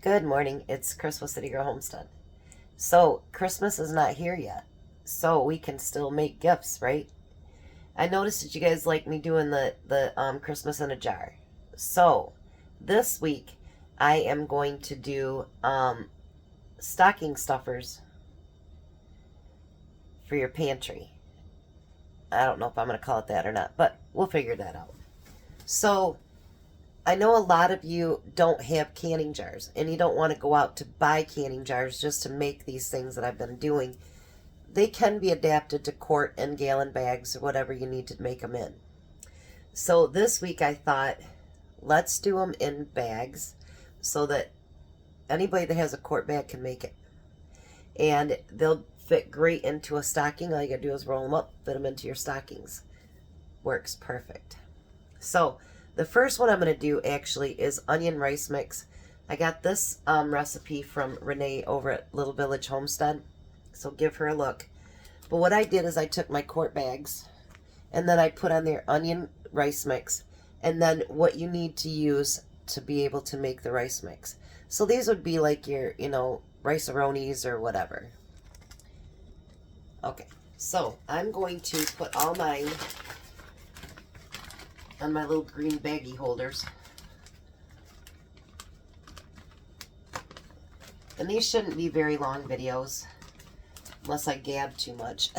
Good morning. It's Chris with City Girl Homestead. So, Christmas is not here yet, so we can still make gifts, right? I noticed that you guys like me doing the Christmas in a jar. So, this week I am going to do stocking stuffers for your pantry. I don't know if I'm going to call it that or not, but we'll figure that out. So, I know a lot of you don't have canning jars and you don't want to go out to buy canning jars just to make these things that I've been doing. They can be adapted to quart and gallon bags or whatever you need to make them in. So this week I thought, let's do them in bags so that anybody that has a quart bag can make it. And they'll fit great into a stocking. All you gotta do is roll them up, fit them into your stockings. Works perfect. So the first one I'm going to do actually is onion rice mix. I got this recipe from Renee over at Little Village Homestead, so give her a look. But what I did is I took my quart bags and then I put on their onion rice mix and then what you need to use to be able to make the rice mix. So these would be like your, rice-a-ronies or whatever. Okay, so I'm going to put all mine on my little green baggie holders. And these shouldn't be very long videos unless I gab too much.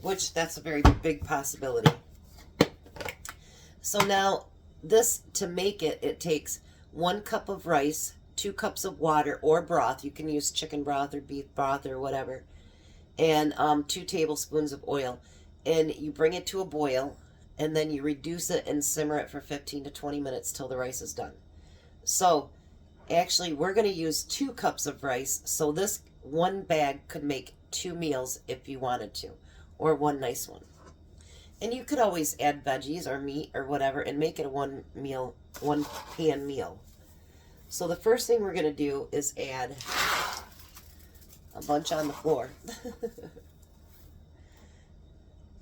Which that's a very big possibility. So now this, to make it, it takes 1 cup of rice, 2 cups of water or broth. You can use chicken broth or beef broth or whatever. And 2 tablespoons of oil. And you bring it to a boil. And then you reduce it and simmer it for 15 to 20 minutes till the rice is done. So, actually, we're going to use 2 cups of rice. So this one bag could make 2 meals if you wanted to. Or one nice one. And you could always add veggies or meat or whatever and make it a one pan meal. So the first thing we're going to do is add a bunch on the floor.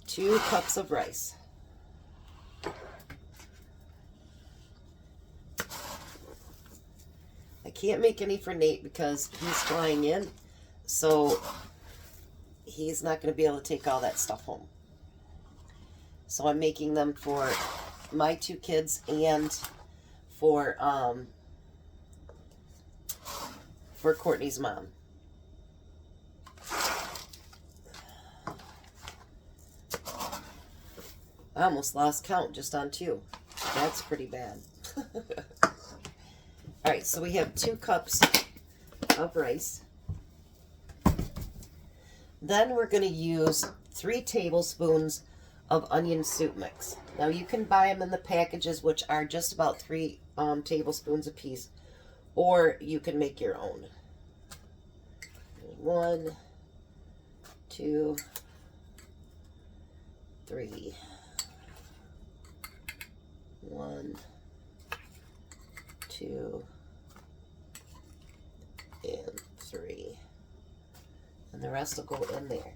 2 cups of rice. I can't make any for Nate because he's flying in, so he's not going to be able to take all that stuff home. So I'm making them for my 2 kids and for Courtney's mom. I almost lost count just on 2. That's pretty bad. Alright, so we have 2 cups of rice. Then we're going to use 3 tablespoons of onion soup mix. Now you can buy them in the packages, which are just about 3 tablespoons a piece, or you can make your own. 1, 2, 3. 1, 2, and 3. And the rest will go in there.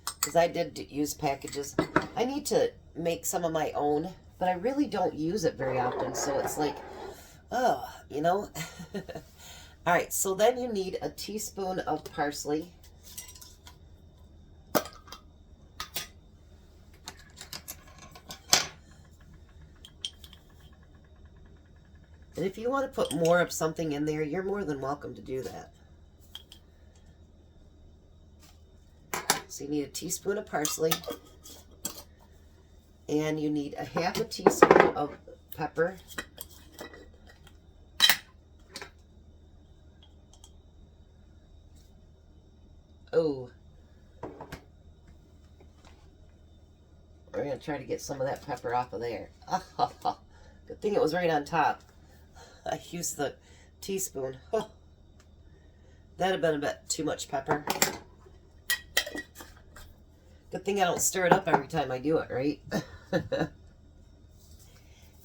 Because I did use packages. I need to make some of my own, but I really don't use it very often. So it's like, oh, Alright, so then you need a teaspoon of parsley. And if you want to put more of something in there, you're more than welcome to do that. So you need a teaspoon of parsley. And you need a half a teaspoon of pepper. Oh. We're going to try to get some of that pepper off of there. Good thing it was right on top. I used the teaspoon. Oh, that'd have been a bit too much pepper. Good thing I don't stir it up every time I do it, right?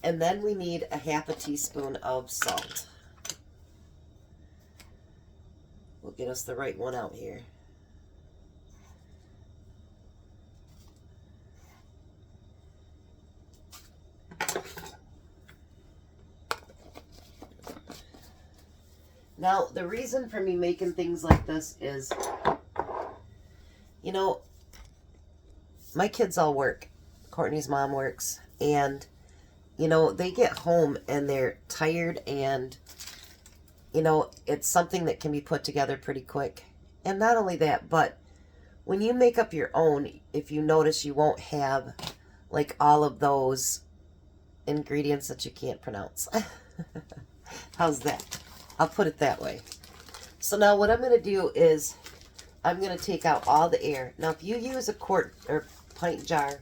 And then we need a half a teaspoon of salt. We'll get us the right one out here. Now, the reason for me making things like this is, you know, my kids all work. Courtney's mom works. And, you know, they get home and they're tired and, you know, it's something that can be put together pretty quick. And not only that, but when you make up your own, if you notice, you won't have, like, all of those ingredients that you can't pronounce. How's that? I'll put it that way. So now what I'm going to do is I'm going to take out all the air. Now, if you use a quart or pint jar,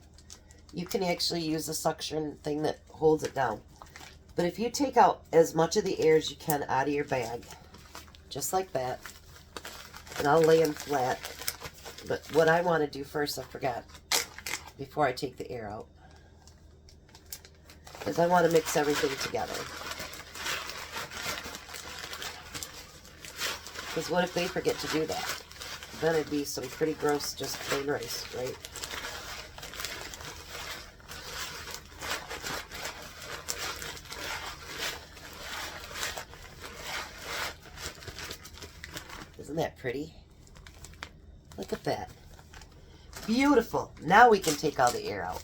you can actually use a suction thing that holds it down. But if you take out as much of the air as you can out of your bag, just like that, and I'll lay them flat. But what I want to do first, I forgot, before I take the air out, is I want to mix everything together. Because what if they forget to do that? Then it'd be some pretty gross, just plain rice, right? Isn't that pretty? Look at that. Beautiful. Now we can take all the air out.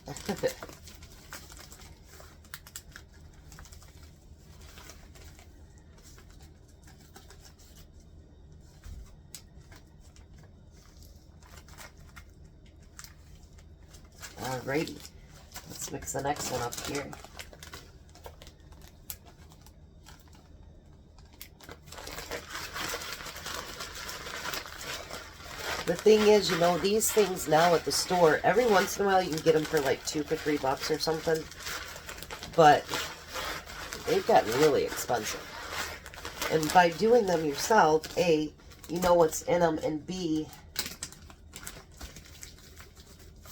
Alrighty. Let's mix the next one up here. The thing is, you know, these things now at the store, every once in a while you can get them for like $2 for $3 or something. But they've gotten really expensive. And by doing them yourself, A, you know what's in them, and B,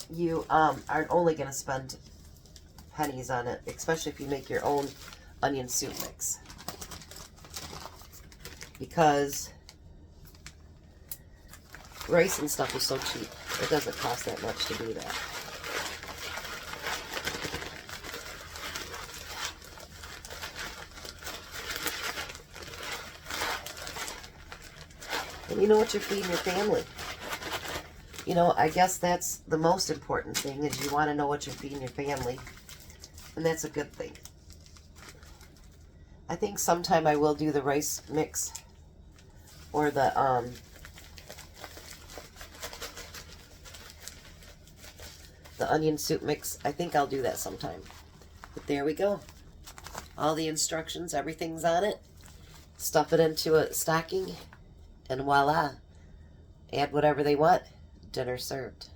you aren't only going to spend pennies on it, especially if you make your own onion soup mix. Because rice and stuff is so cheap. It doesn't cost that much to do that. And you know what you're feeding your family. You know, I guess that's the most important thing, is you want to know what you're feeding your family. And that's a good thing. I think sometime I will do the rice mix or the onion soup mix. I think I'll do that sometime. But there we go. All the instructions, everything's on it. Stuff it into a stocking, and voila. Add whatever they want. Dinner served.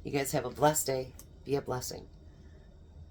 You guys have a blessed day. Be a blessing.